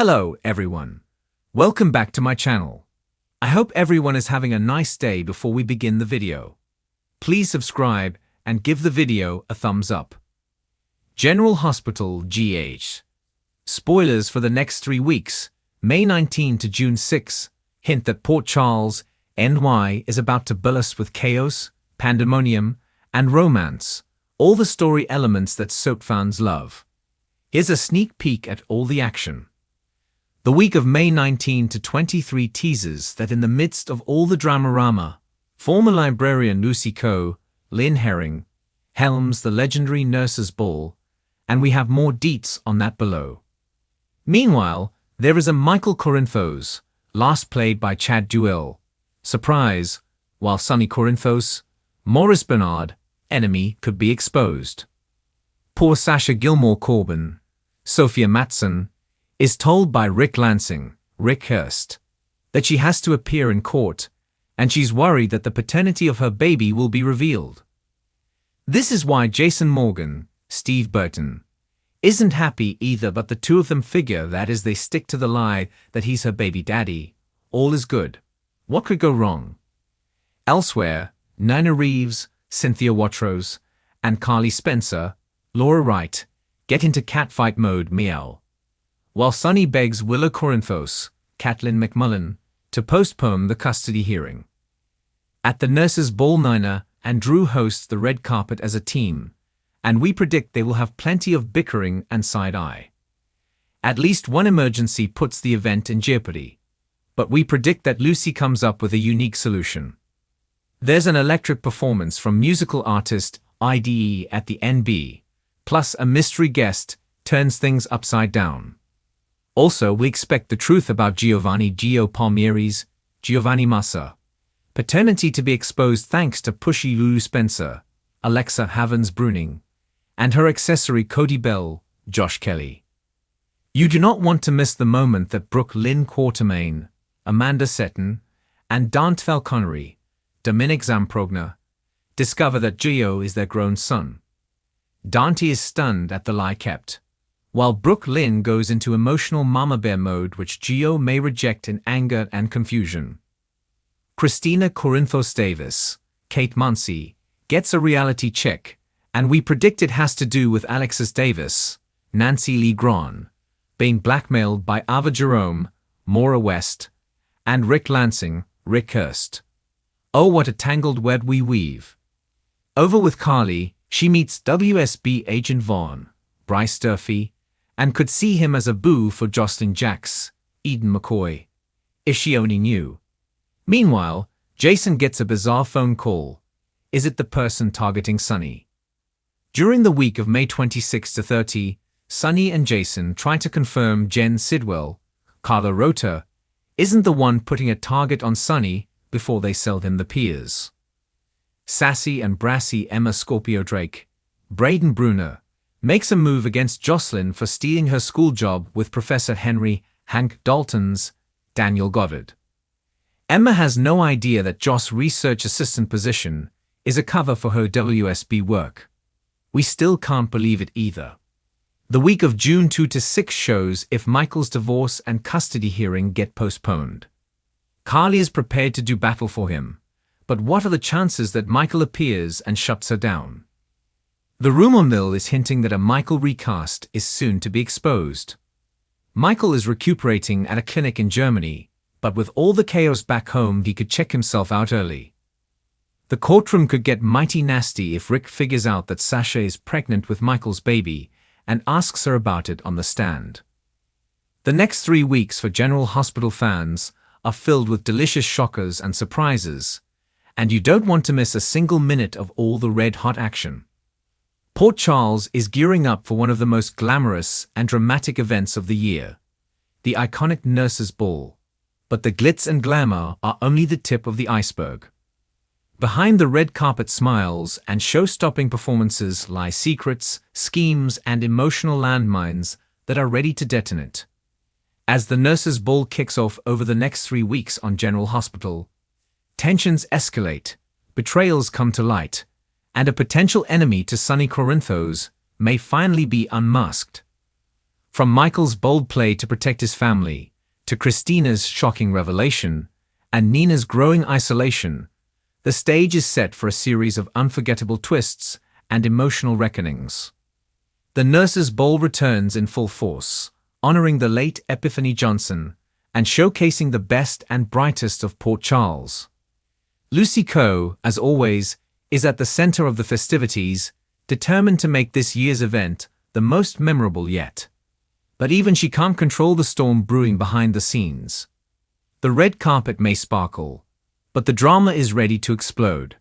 Hello, everyone. Welcome back to my channel. I hope everyone is having a nice day before we begin the video. Please subscribe and give the video a thumbs up. General Hospital GH. Spoilers for the next 3 weeks, May 19 to June 6, hint that Port Charles, NY is about to burst with chaos, pandemonium, and romance, all the story elements that soap fans love. Here's a sneak peek at all the action. The week of May 19 to 23 teases that in the midst of all the dramarama, former librarian Lucy Coe, Lynn Herring, helms the legendary Nurses' Ball, and we have more deets on that below. Meanwhile, there is a Michael Corinthos, last played by Chad Duell, surprise, while Sonny Corinthos, Maurice Bernard, enemy could be exposed. Poor Sasha Gilmore Corbin, Sophia Matson, is told by Rick Lansing, Rick Hurst, that she has to appear in court, and she's worried that the paternity of her baby will be revealed. This is why Jason Morgan, Steve Burton, isn't happy either, but the two of them figure that as they stick to the lie that he's her baby daddy, all is good. What could go wrong? Elsewhere, Nina Reeves, Cynthia Watros, and Carly Spencer, Laura Wright, get into catfight mode meow, while Sonny begs Willow Corinthos, Caitlin McMullen, to postpone the custody hearing. At the Nurses' Ball, Nina and Drew host the red carpet as a team, and we predict they will have plenty of bickering and side-eye. At least one emergency puts the event in jeopardy, but we predict that Lucy comes up with a unique solution. There's an electric performance from musical artist IDE at the NB, plus a mystery guest turns things upside down. Also, we expect the truth about Giovanni Gio Palmieri's Giovanni Massa paternity to be exposed thanks to pushy Lulu Spencer, Alexa Havens-Bruning, and her accessory Cody Bell, Josh Kelly. You do not want to miss the moment that Brooke Lynn Quartermain, Amanda Seton, and Dante Falconeri, Dominic Zamprogna, discover that Gio is their grown son. Dante is stunned at the lie kept, while Brooke Lynn goes into emotional mama bear mode, which Gio may reject in anger and confusion. Christina Corinthos Davis, Kate Muncy, gets a reality check, and we predict it has to do with Alexis Davis, Nancy Lee Grahn, being blackmailed by Ava Jerome, Maura West, and Rick Lansing, Rick Hurst. Oh, what a tangled web we weave. Over with Carly, she meets WSB agent Vaughn, Bryce Durfee, and could see him as a boo for Jocelyn Jacks, Eden McCoy, if she only knew. Meanwhile, Jason gets a bizarre phone call. Is it the person targeting Sonny? During the week of May 26 to 30, Sonny and Jason try to confirm Jen Sidwell, Carla Rota, isn't the one putting a target on Sonny before they sell him the peers. Sassy and brassy Emma Scorpio Drake, Braden Bruner, makes a move against Jocelyn for stealing her school job with Professor Henry Hank Dalton's Daniel Goddard. Emma has no idea that Joss' research assistant position is a cover for her WSB work. We still can't believe it either. The week of June 2 to 6 shows if Michael's divorce and custody hearing get postponed. Carly is prepared to do battle for him, but what are the chances that Michael appears and shuts her down? The rumor mill is hinting that a Michael recast is soon to be exposed. Michael is recuperating at a clinic in Germany, but with all the chaos back home he could check himself out early. The courtroom could get mighty nasty if Rick figures out that Sasha is pregnant with Michael's baby and asks her about it on the stand. The next 3 weeks for General Hospital fans are filled with delicious shockers and surprises, and you don't want to miss a single minute of all the red-hot action. Port Charles is gearing up for one of the most glamorous and dramatic events of the year, the iconic Nurses' Ball, but the glitz and glamour are only the tip of the iceberg. Behind the red carpet smiles and show-stopping performances lie secrets, schemes, and emotional landmines that are ready to detonate. As the Nurses' Ball kicks off over the next 3 weeks on General Hospital, tensions escalate, betrayals come to light, and a potential enemy to Sonny Corinthos may finally be unmasked. From Michael's bold play to protect his family, to Christina's shocking revelation, and Nina's growing isolation, the stage is set for a series of unforgettable twists and emotional reckonings. The Nurses' Ball returns in full force, honoring the late Epiphany Johnson and showcasing the best and brightest of Port Charles. Lucy Coe, as always, is at the center of the festivities, determined to make this year's event the most memorable yet. But even she can't control the storm brewing behind the scenes. The red carpet may sparkle, but the drama is ready to explode.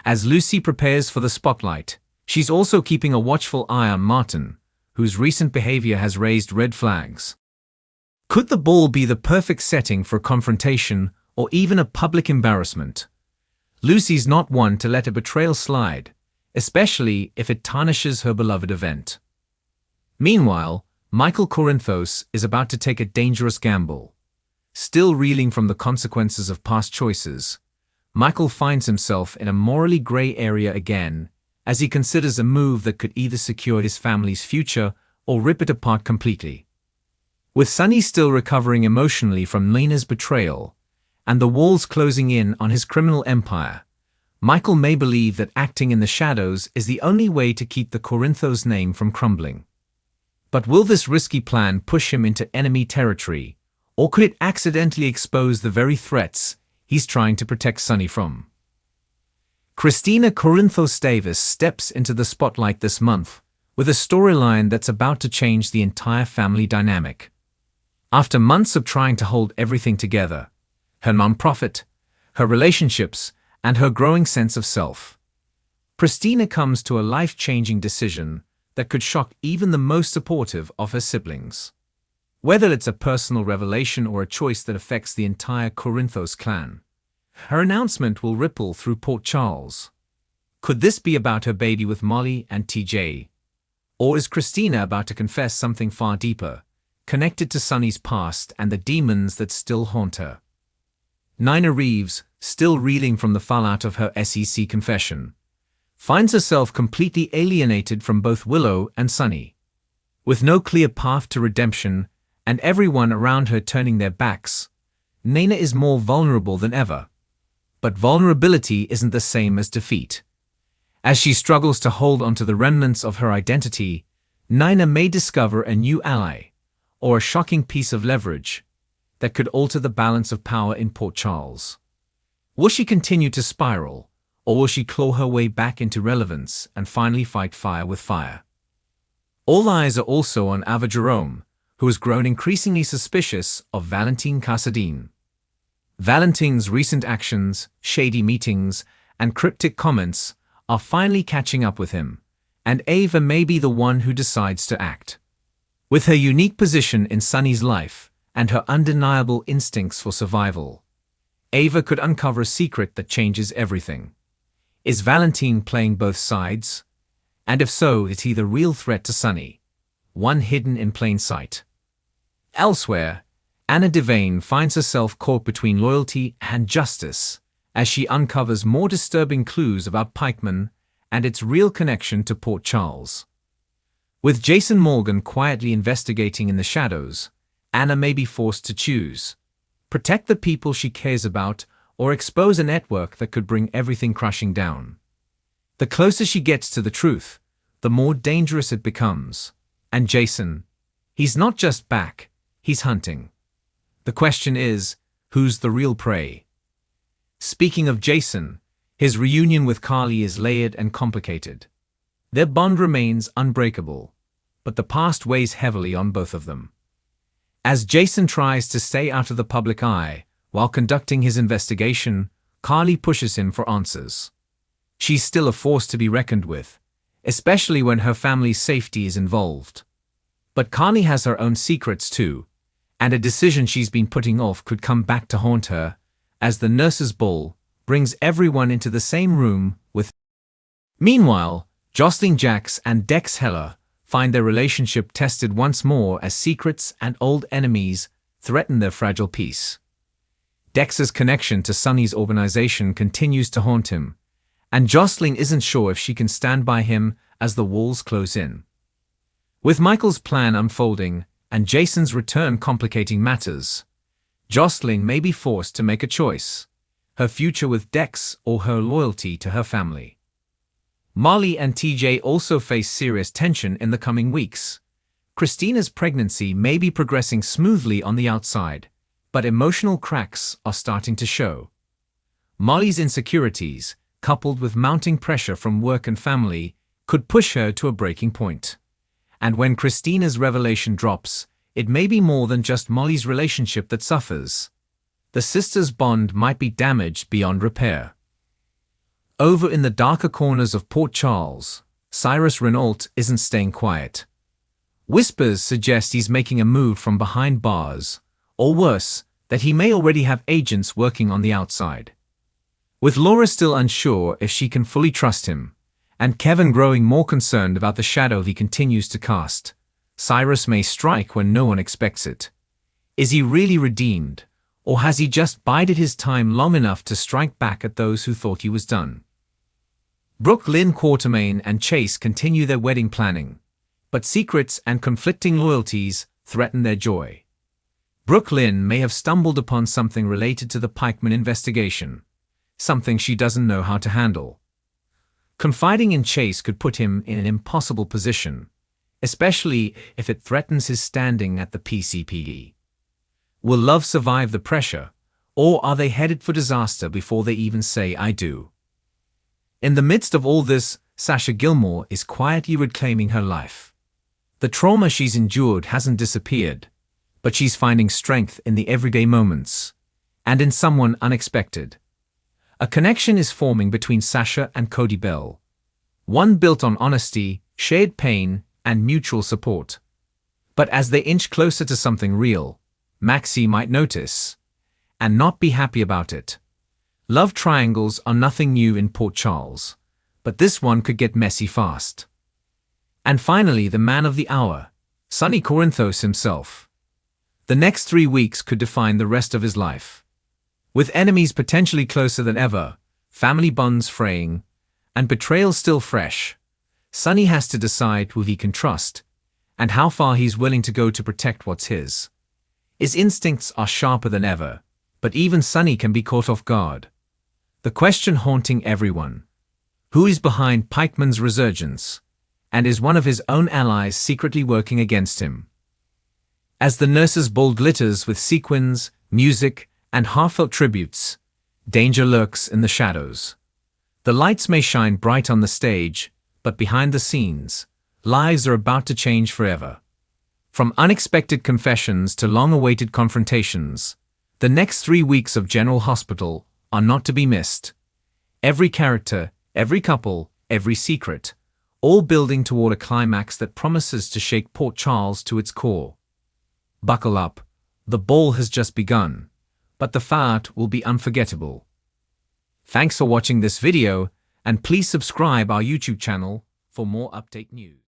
As Lucy prepares for the spotlight, she's also keeping a watchful eye on Martin, whose recent behavior has raised red flags. Could the ball be the perfect setting for confrontation or even a public embarrassment? Lucy's not one to let a betrayal slide, especially if it tarnishes her beloved event. Meanwhile, Michael Corinthos is about to take a dangerous gamble. Still reeling from the consequences of past choices, Michael finds himself in a morally gray area again as he considers a move that could either secure his family's future or rip it apart completely. With Sonny still recovering emotionally from Nina's betrayal and the walls closing in on his criminal empire, Michael may believe that acting in the shadows is the only way to keep the Corinthos name from crumbling. But will this risky plan push him into enemy territory, or could it accidentally expose the very threats he's trying to protect Sonny from? Christina Corinthos Davis steps into the spotlight this month with a storyline that's about to change the entire family dynamic. After months of trying to hold everything together, her nonprofit, her relationships, and her growing sense of self, Christina comes to a life-changing decision that could shock even the most supportive of her siblings. Whether it's a personal revelation or a choice that affects the entire Corinthos clan, her announcement will ripple through Port Charles. Could this be about her baby with Molly and TJ? Or is Christina about to confess something far deeper, connected to Sonny's past and the demons that still haunt her? Nina Reeves, still reeling from the fallout of her SEC confession, finds herself completely alienated from both Willow and Sonny. With no clear path to redemption and everyone around her turning their backs, Nina is more vulnerable than ever. But vulnerability isn't the same as defeat. As she struggles to hold onto the remnants of her identity, Nina may discover a new ally, or a shocking piece of leverage, that could alter the balance of power in Port Charles. Will she continue to spiral, or will she claw her way back into relevance and finally fight fire with fire? All eyes are also on Ava Jerome, who has grown increasingly suspicious of Valentine Casadine. Valentine's recent actions, shady meetings, and cryptic comments are finally catching up with him, and Ava may be the one who decides to act. With her unique position in Sonny's life and her undeniable instincts for survival, Ava could uncover a secret that changes everything. Is Valentine playing both sides? And if so, is he the real threat to Sonny, one hidden in plain sight? Elsewhere, Anna Devane finds herself caught between loyalty and justice as she uncovers more disturbing clues about Pikeman and its real connection to Port Charles. With Jason Morgan quietly investigating in the shadows, Anna may be forced to choose: protect the people she cares about or expose a network that could bring everything crashing down. The closer she gets to the truth, the more dangerous it becomes. And Jason, he's not just back, he's hunting. The question is, who's the real prey? Speaking of Jason, his reunion with Carly is layered and complicated. Their bond remains unbreakable, but the past weighs heavily on both of them. As Jason tries to stay out of the public eye while conducting his investigation, Carly pushes him for answers. She's still a force to be reckoned with, especially when her family's safety is involved. But Carly has her own secrets too, and a decision she's been putting off could come back to haunt her, as the Nurses' Ball brings everyone into the same room with. Meanwhile, Jocelyn Jacks and Dex Heller find their relationship tested once more as secrets and old enemies threaten their fragile peace. Dex's connection to Sonny's organization continues to haunt him, and Jocelyn isn't sure if she can stand by him as the walls close in. With Michael's plan unfolding and Jason's return complicating matters, Jocelyn may be forced to make a choice: her future with Dex or her loyalty to her family. Molly and TJ also face serious tension in the coming weeks. Christina's pregnancy may be progressing smoothly on the outside, but emotional cracks are starting to show. Molly's insecurities, coupled with mounting pressure from work and family, could push her to a breaking point. And when Christina's revelation drops, it may be more than just Molly's relationship that suffers. The sisters' bond might be damaged beyond repair. Over in the darker corners of Port Charles, Cyrus Renault isn't staying quiet. Whispers suggest he's making a move from behind bars, or worse, that he may already have agents working on the outside. With Laura still unsure if she can fully trust him, and Kevin growing more concerned about the shadow he continues to cast, Cyrus may strike when no one expects it. Is he really redeemed, or has he just bided his time long enough to strike back at those who thought he was done? Brooke Lynn Quartermain and Chase continue their wedding planning, but secrets and conflicting loyalties threaten their joy. Brooke Lynn may have stumbled upon something related to the Pikeman investigation, something she doesn't know how to handle. Confiding in Chase could put him in an impossible position, especially if it threatens his standing at the PCPD. Will love survive the pressure, or are they headed for disaster before they even say "I do"? In the midst of all this, Sasha Gilmore is quietly reclaiming her life. The trauma she's endured hasn't disappeared, but she's finding strength in the everyday moments, and in someone unexpected. A connection is forming between Sasha and Cody Bell, one built on honesty, shared pain, and mutual support. But as they inch closer to something real, Maxie might notice, and not be happy about it. Love triangles are nothing new in Port Charles, but this one could get messy fast. And finally, the man of the hour, Sonny Corinthos himself. The next 3 weeks could define the rest of his life. With enemies potentially closer than ever, family bonds fraying, and betrayal still fresh, Sonny has to decide who he can trust, and how far he's willing to go to protect what's his. His instincts are sharper than ever, but even Sonny can be caught off guard. The question haunting everyone: who is behind Pikeman's resurgence, and is one of his own allies secretly working against him? As the nurse's ball glitters with sequins, music, and heartfelt tributes, danger lurks in the shadows. The lights may shine bright on the stage, but behind the scenes, lives are about to change forever. From unexpected confessions to long-awaited confrontations, the next 3 weeks of General Hospital are not to be missed. Every character, every couple, every secret, all building toward a climax that promises to shake Port Charles to its core. Buckle up, the ball has just begun, but the fight will be unforgettable. Thanks for watching this video, and please subscribe our YouTube channel for more update news.